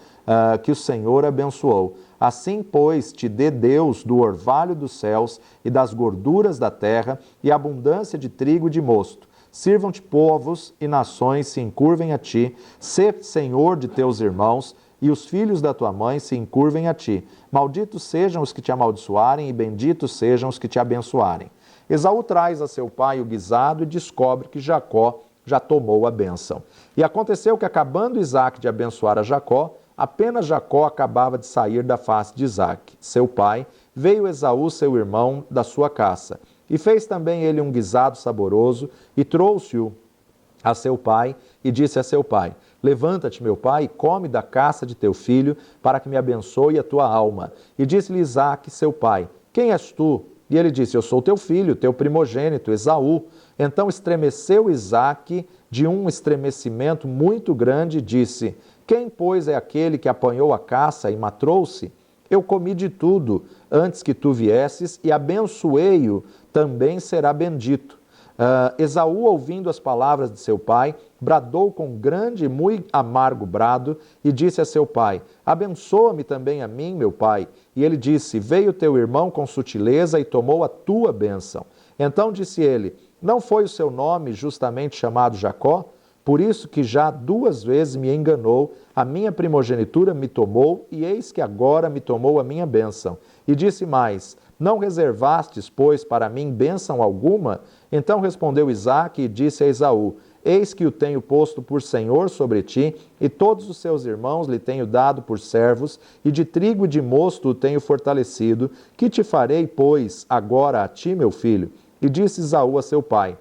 que o Senhor abençoou. Assim, pois, te dê Deus do orvalho dos céus e das gorduras da terra e abundância de trigo e de mosto. Sirvam-te povos e nações se encurvem a ti, sê senhor de teus irmãos, e os filhos da tua mãe se encurvem a ti. Malditos sejam os que te amaldiçoarem e benditos sejam os que te abençoarem. Esaú traz a seu pai o guisado e descobre que Jacó já tomou a bênção. E aconteceu que, acabando Isaque de abençoar a Jacó, apenas Jacó acabava de sair da face de Isaque, seu pai, veio Esaú, seu irmão, da sua caça. E fez também ele um guisado saboroso, e trouxe-o a seu pai, e disse a seu pai: Levanta-te, meu pai, e come da caça de teu filho, para que me abençoe a tua alma. E disse-lhe Isaque, seu pai: Quem és tu? E ele disse: Eu sou teu filho, teu primogênito, Esaú. Então estremeceu Isaque de um estremecimento muito grande e disse: Quem, pois, é aquele que apanhou a caça e matrou-se? Eu comi de tudo antes que tu viesses, e abençoei-o, também será bendito. Esaú, ouvindo as palavras de seu pai, bradou com grande e muito amargo brado e disse a seu pai: Abençoa-me também a mim, meu pai. E ele disse: Veio teu irmão com sutileza e tomou a tua bênção. Então disse ele: Não foi o seu nome justamente chamado Jacó? Por isso que já 2 vezes me enganou, a minha primogenitura me tomou, e eis que agora me tomou a minha bênção. E disse mais: Não reservastes, pois, para mim bênção alguma? Então respondeu Isaque e disse a Esaú: Eis que o tenho posto por senhor sobre ti, e todos os seus irmãos lhe tenho dado por servos, e de trigo e de mosto o tenho fortalecido. Que te farei, pois, agora a ti, meu filho? E disse Esaú a seu pai: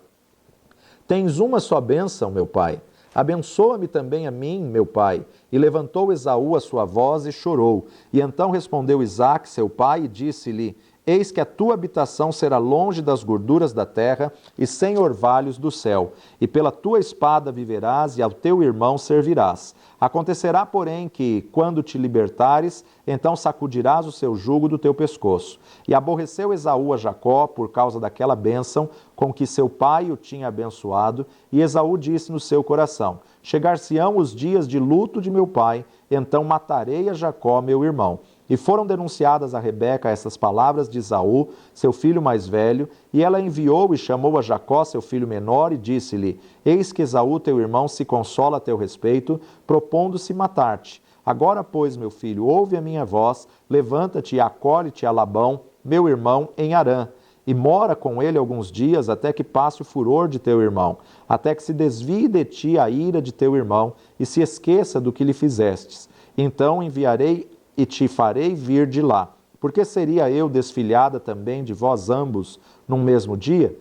Tens uma só bênção, meu pai. Abençoa-me também a mim, meu pai. E levantou Esaú a sua voz e chorou. E então respondeu Isaque, seu pai, e disse-lhe: Eis que a tua habitação será longe das gorduras da terra e sem orvalhos do céu, e pela tua espada viverás e ao teu irmão servirás. Acontecerá, porém, que, quando te libertares, então sacudirás o seu jugo do teu pescoço. E aborreceu Esaú a Jacó por causa daquela bênção com que seu pai o tinha abençoado, e Esaú disse no seu coração: chegar-se-ão os dias de luto de meu pai, então matarei a Jacó, meu irmão. E foram denunciadas a Rebeca essas palavras de Esaú, seu filho mais velho, e ela enviou e chamou a Jacó, seu filho menor, e disse-lhe: eis que Esaú, teu irmão, se consola a teu respeito, propondo-se matar-te. Agora, pois, meu filho, ouve a minha voz, levanta-te e acolhe-te a Labão, meu irmão, em Harã, e mora com ele alguns dias, até que passe o furor de teu irmão, até que se desvie de ti a ira de teu irmão, e se esqueça do que lhe fizestes. Então enviarei e te farei vir de lá. Porque seria eu desfilhada também de vós ambos num mesmo dia?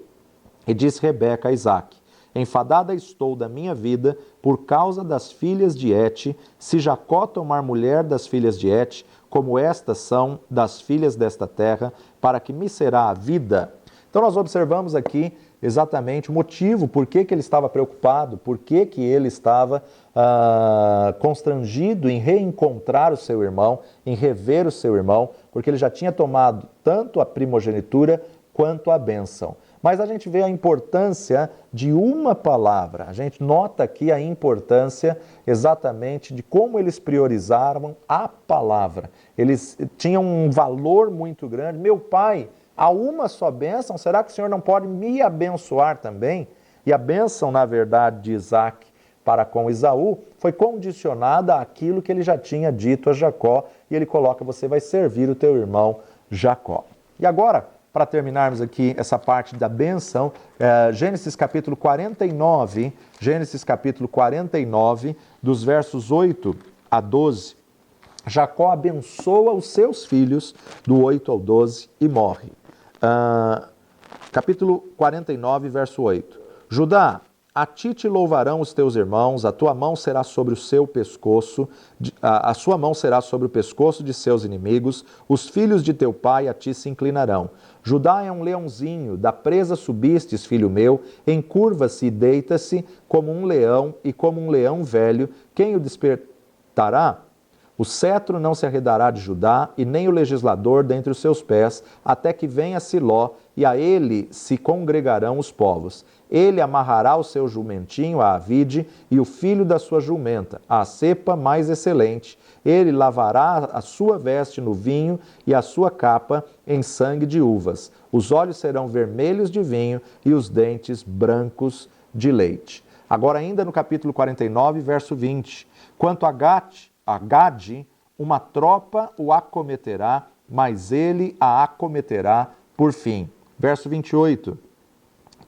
E disse Rebeca a Isaque: enfadada estou da minha vida por causa das filhas de Et, se Jacó tomar mulher das filhas de Et, como estas são das filhas desta terra, para que me será a vida. Então nós observamos aqui exatamente o motivo, por que ele estava preocupado, por que ele estava constrangido em reencontrar o seu irmão, em rever o seu irmão, porque ele já tinha tomado tanto a primogenitura quanto a bênção. Mas a gente vê a importância de uma palavra, a gente nota aqui a importância exatamente de como eles priorizaram a palavra. Eles tinham um valor muito grande. Meu pai, há uma só bênção, será que o Senhor não pode me abençoar também? E a bênção, na verdade, de Isaque para com Esaú foi condicionada àquilo que ele já tinha dito a Jacó, e ele coloca: você vai servir o teu irmão Jacó. E agora, para terminarmos aqui essa parte da bênção, Gênesis capítulo 49, dos versos 8 a 12, Jacó abençoa os seus filhos do 8 ao 12 e morre. Capítulo 49, verso 8. Judá, a ti te louvarão os teus irmãos, a tua mão será sobre o seu pescoço, a sua mão será sobre o pescoço de seus inimigos, os filhos de teu pai a ti se inclinarão. Judá é um leãozinho, da presa subistes, filho meu, encurva-se e deita-se como um leão e como um leão velho, quem o despertará? O cetro não se arredará de Judá, e nem o legislador dentre os seus pés, até que venha Siló, e a ele se congregarão os povos. Ele amarrará o seu jumentinho à vide, e o filho da sua jumenta, à cepa mais excelente. Ele lavará a sua veste no vinho, e a sua capa em sangue de uvas. Os olhos serão vermelhos de vinho, e os dentes brancos de leite. Agora ainda no capítulo 49, verso 20. Quanto a Gade, uma tropa o acometerá, mas ele a acometerá por fim. Verso 28.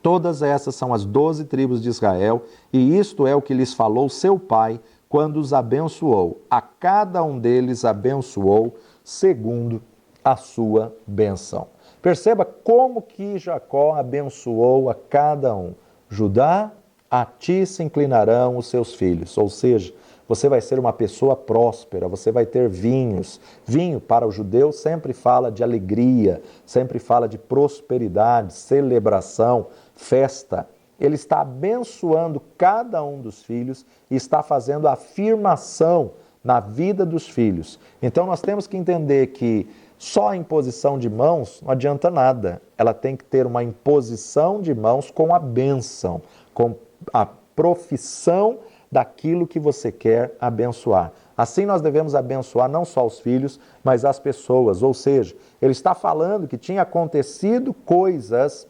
Todas essas são as 12 tribos de Israel, e isto é o que lhes falou seu pai quando os abençoou. A cada um deles abençoou segundo a sua bênção. Perceba como que Jacó abençoou a cada um. Judá, a ti se inclinarão os seus filhos, ou seja, você vai ser uma pessoa próspera, você vai ter vinhos. Vinho, para o judeu, sempre fala de alegria, sempre fala de prosperidade, celebração, festa. Ele está abençoando cada um dos filhos e está fazendo a afirmação na vida dos filhos. Então nós temos que entender que só a imposição de mãos não adianta nada. Ela tem que ter uma imposição de mãos com a bênção, com a profissão daquilo que você quer abençoar. Assim nós devemos abençoar não só os filhos, mas as pessoas. Ou seja, ele está falando que tinha acontecido coisas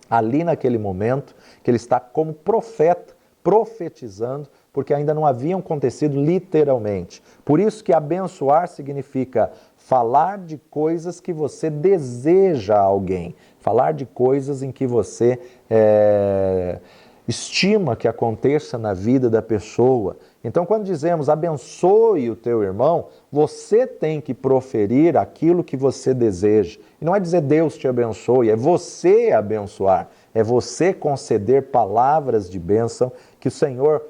ali naquele momento, que ele está como profeta, profetizando, porque ainda não haviam acontecido literalmente. Por isso que abençoar significa falar de coisas que você deseja a alguém, falar de coisas em que você estima que aconteça na vida da pessoa. Então, quando dizemos abençoe o teu irmão, você tem que proferir aquilo que você deseja. E não é dizer Deus te abençoe, é você abençoar, é você conceder palavras de bênção que o Senhor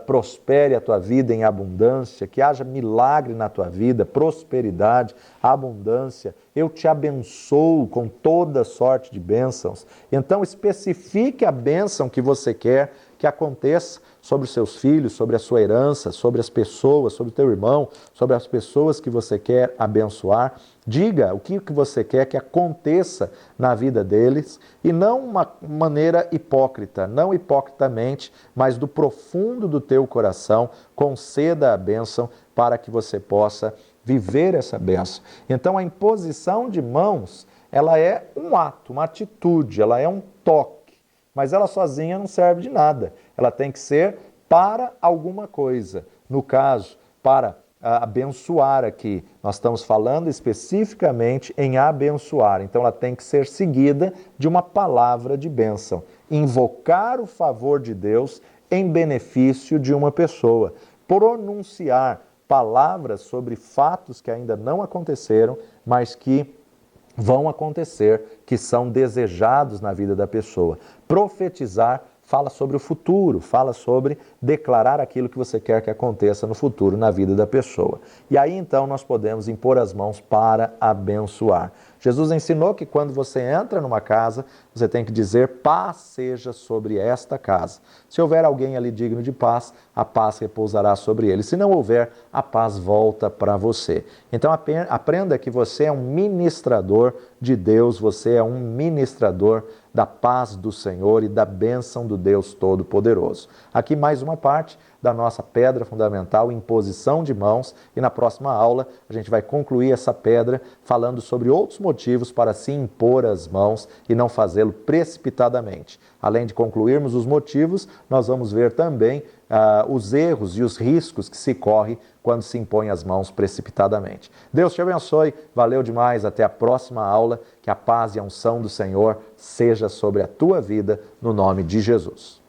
prospere a tua vida em abundância, que haja milagre na tua vida, prosperidade, abundância. Eu te abençoo com toda sorte de bênçãos. Então especifique a bênção que você quer que aconteça sobre os seus filhos, sobre a sua herança, sobre as pessoas, sobre o teu irmão, sobre as pessoas que você quer abençoar. Diga o que você quer que aconteça na vida deles e não uma maneira hipócrita, não hipocritamente, mas do profundo do teu coração, conceda a bênção para que você possa viver essa bênção. Então a imposição de mãos, ela é um ato, uma atitude, ela é um toque, mas ela sozinha não serve de nada. Ela tem que ser para alguma coisa. No caso, para abençoar aqui, nós estamos falando especificamente em abençoar, então ela tem que ser seguida de uma palavra de bênção. Invocar o favor de Deus em benefício de uma pessoa. Pronunciar palavras sobre fatos que ainda não aconteceram, mas que vão acontecer, que são desejados na vida da pessoa. Profetizar fala sobre o futuro, fala sobre declarar aquilo que você quer que aconteça no futuro na vida da pessoa. E aí então nós podemos impor as mãos para abençoar. Jesus ensinou que quando você entra numa casa, você tem que dizer: paz seja sobre esta casa. Se houver alguém ali digno de paz, a paz repousará sobre ele. Se não houver, a paz volta para você. Então aprenda que você é um ministrador de Deus, você é um ministrador da paz do Senhor e da bênção do Deus Todo-Poderoso. Aqui mais uma parte da nossa pedra fundamental, imposição de mãos, e na próxima aula a gente vai concluir essa pedra falando sobre outros motivos para se impor as mãos e não fazê-lo precipitadamente. Além de concluirmos os motivos, nós vamos ver também os erros e os riscos que se corre quando se impõe as mãos precipitadamente. Deus te abençoe, valeu demais, até a próxima aula, que a paz e a unção do Senhor seja sobre a tua vida, no nome de Jesus.